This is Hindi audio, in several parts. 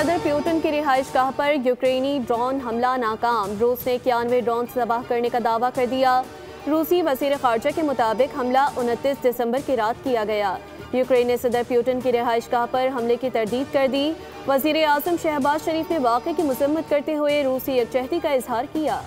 सदर प्यूटन की रिहाइशगाह पर यूक्रेनी ड्रोन हमला नाकाम। रूस ने 91 ड्रोन तबाह करने का दावा कर दिया। रूसी वज़ीर ख़ारजा के मुताबिक हमला 29 दिसंबर की रात किया गया। यूक्रेन ने सदर प्यूटन की रिहाइशगाह पर हमले की तरदीद कर दी। वज़ीर आज़म शहबाज शरीफ ने वाक़े की मज़म्मत करते हुए रूसी यकजहती का इजहार किया।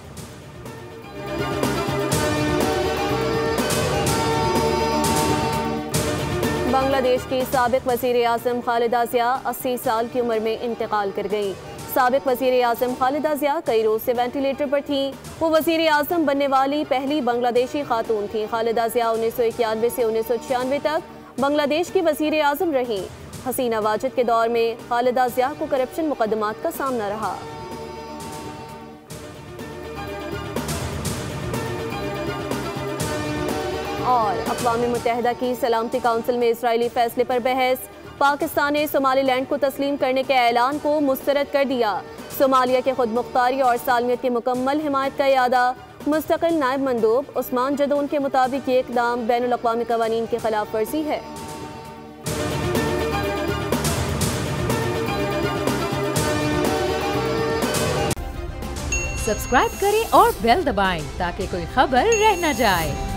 बांग्लादेश की साबिक वज़ीर आज़म खालिदा ज़िया 80 साल की उम्र में इंतकाल कर गई। साबिक वज़ीर आज़म खालिदा ज़िया कई रोज से वेंटिलेटर पर थीं। वो वज़ीर आज़म बनने वाली पहली बांग्लादेशी खातून थीं। खालिदा ज़िया 1991 से 1996 तक बांग्लादेश की वज़ीर आज़म रहीं। हसीना वाजिद के दौर में खालिदा ज़िया को करप्शन मुकदमात का सामना रहा। और अक़वाम मुत्तहिदा की सलामती काउंसिल में इजरायली फैसले पर बहस। पाकिस्तान ने सोमालीलैंड को तस्लीम करने के ऐलान को मुस्तरद कर दिया। सोमालिया के खुद मुख्तारी और सालमियत की मुकम्मल हिमायत का इरादा। मुस्तकिल नायब मंदूब उस्मान जदौन के मुताबिक ये इक़दाम बैनुल अक़वामी क़वानीन की खिलाफ वर्जी है। सब्सक्राइब करें और बेल दबाएं ताकि कोई खबर रह न जाए।